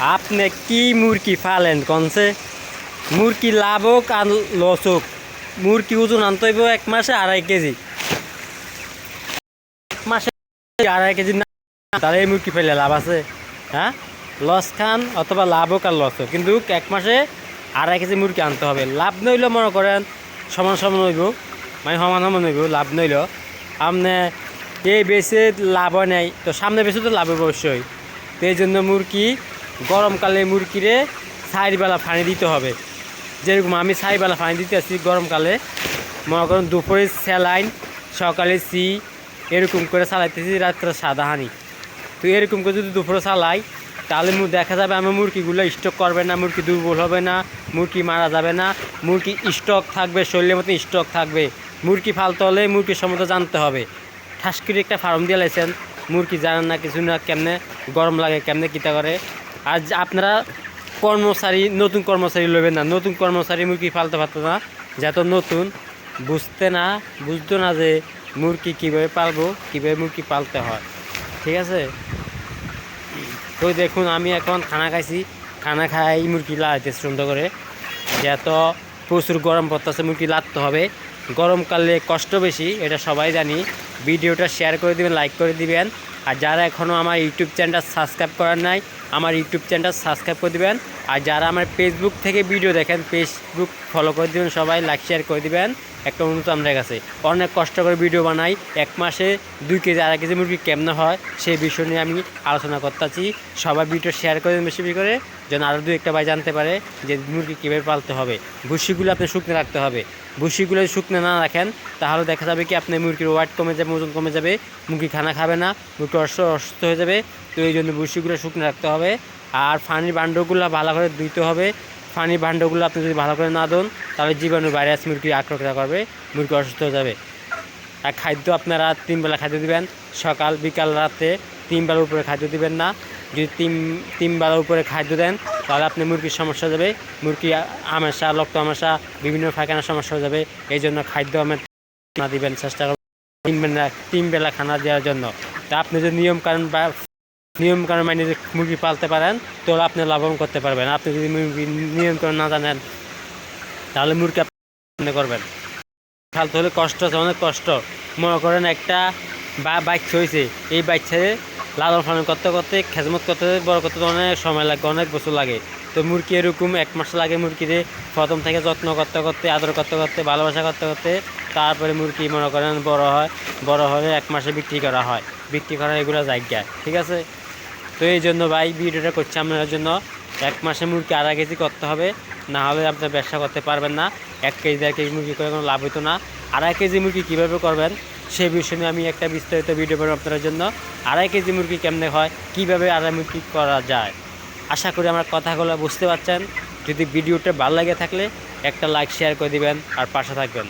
আপনি কি মুরগি ফালেন কনসে? মুরগি লাভ হোক আর লস হোক, মুরগি ওজন আনতে হইব 1 মাসে 2.5 কেজি। 1 মাসে 2.5 কেজি না, তাহলে এই মুরগি ফেলে লাভ আছে? হ্যাঁ, লস খান অথবা লাভ হোক আর লস হোক, কিন্তু 1 মাসে 2.5 কেজি মুরগি আনতে হবে। লাভ নইলে মনে করেন সমান সমান হইব, মানে সমান সমান হইব। লাভ নইল আপনি এই বেশি লাভ হয় নাই, তো সামনে বেশি তো লাভ হবে অবশ্যই। তো এই জন্য মুরগি গরমকালে মুরগিরে 4 বেলা পানি দিতে হবে। যেরকম আমি 4 বেলা পানি দিতে আসছি গরমকালে, মনে করেন দুপুরে স্যালাইন, সকালে সি, এরকম করে চালাইতেছি রাত্রে সাদা হানি। তো এরকম করে যদি দুপুরে চালাই, তাহলে দেখা যাবে আমার মুরগিগুলো স্টক করবে না, মুরগি দুর্বল হবে না, মুরগি মারা যাবে না, মুরগি স্টক থাকবে, শরীরের মতো স্টক থাকবে। মুরগি ফালতে হলে মুরগির সম্বন্ধে জানতে হবে। ঠাস করে একটা ফার্ম দিয়ে লাইছেন, মুরগি জানেন না কিছু না, কেমনে গরম লাগে, কেমনে কিতা করে। আর আপনারা কর্মচারী, নতুন কর্মচারী লইবেন না। নতুন কর্মচারী মুরগি ফালতে পারতো না, যত নতুন বুঝতো না যে মুরগি কীভাবে পালবো, কীভাবে মুরগি পালতে হয়। ঠিক আছে, তো দেখুন আমি এখন খানা খাইছি, খানা খাই মুরগি লাগাইতেছি সুন্দর করে। যত প্রচুর গরম পড়তেছে, মুরগি লাগতে হবে। গরমকালে কষ্ট বেশি, এটা সবাই জানি। ভিডিওটা শেয়ার করে দিবেন, লাইক করে দিবেন। আর যারা এখনও আমার ইউটিউব চ্যানেলটা সাবস্ক্রাইব করার নাই, আমার ইউটিউব চ্যানেলটা সাবস্ক্রাইব করে দিবেন। আর যারা আমার ফেসবুক থেকে ভিডিও দেখেন, ফেসবুক ফলো করে দিবেন, সবাই লাইক শেয়ার করে দিবেন। একটা অনুরোধ আমাদের কাছে, অনেক কষ্ট করে ভিডিও বানাই। 1 মাসে 2 কেজি 2.5 কেজি মুরগি কেমন হয় সেই বিষয় নিয়ে আমি আলোচনা করতেছি। সবাই ভিডিও শেয়ার করে বেশি বেশি করে, যেন আরও 2-1টা ভাই জানতে পারে যে মুরগি কীভাবে পালতে হবে। ভুসিগুলো আপনি শুকনো রাখতে হবে। ভুসিগুলো শুকনো না রাখেন, তাহলে দেখা যাবে কি আপনি মুরগির ওয়েট কমে যাবে, ওজন কমে যাবে, মুরগি খানা খাবে না, মুরগি অসুস্থ হয়ে যাবে। তো এই জন্য ভুসিগুলো শুকনো রাখতে হবে। আর পানির ভাণ্ডগুলো ভালো করে ধুইতে হবে। পানির ভাণ্ডগুলো আপনি যদি ভালো করে না দেন, তাহলে জীবাণু ভাইরাস মুরগি আক্রমণ করবে, মুরগি অসুস্থ হয়ে যাবে। আর খাদ্য আপনারা 3 বেলা খাদ্য দিবেন, সকাল বিকাল রাতে 3 বেলার উপরে খাদ্য দিবেন না। যদি 3 বেলার উপরে খাদ্য দেন, তাহলে আপনি মুরগির সমস্যা হয়ে যাবে, মুরগি আমাশা, রক্ত আমাশা, বিভিন্ন পায়খানার সমস্যা হয়ে যাবে। এই জন্য খাদ্য আমার না দিবেন, চেষ্টা করবেন 3 বেলা খানা দেওয়ার জন্য। তা আপনি যদি নিয়মকানুন মানে মুরগি পালতে পারেন, তাহলে আপনি লাভবান করতে পারবেন। আপনি যদি নিয়মকানুন না জানেন, তাহলে মুরগি আপনি করবেন ফালতে হলে কষ্ট আছে, অনেক কষ্ট। মনে করেন একটা বাচ্চা হয়েছে, এই বাচ্চারে লালন পালন করতে করতে, খেজমত করতে বড় করতে অনেক সময় লাগে, অনেক বছর লাগে। তো মুরগি এরকম 1 মাস লাগে মুরগিরে প্রথম থেকে যত্ন করতে করতে, আদর করতে করতে, ভালোবাসা করতে করতে, তারপরে মুরগি মনে করেন বড় হলে 1 মাসে বিক্রি করা হয়। বিক্রি করা এগুলো জায়গায়, ঠিক আছে। তো এই জন্য ভাই ভিডিওটা করছি আপনার জন্য। 1 মাসে মুরগি 2.5 কেজি করতে হবে, না হলে আপনার ব্যবসা করতে পারবেন না। 1 কেজি 1.5 কেজি মুরগি করে কোনো লাভ হতো না। 2.5 কেজি মুরগি কীভাবে করবেন সেই বিষয়ে নিয়ে আমি একটা বিস্তারিত ভিডিও বানাবো আপনার জন্য। 2.5 কেজি মুরগি কেমনে হয়, কীভাবে 2.5 মুরগি করা যায়। আশা করি আমার কথাগুলো বুঝতে পারছেন। যদি ভিডিওটা ভালো লাগে থাকলে একটা লাইক শেয়ার করে দিবেন আর পাশে থাকবেন।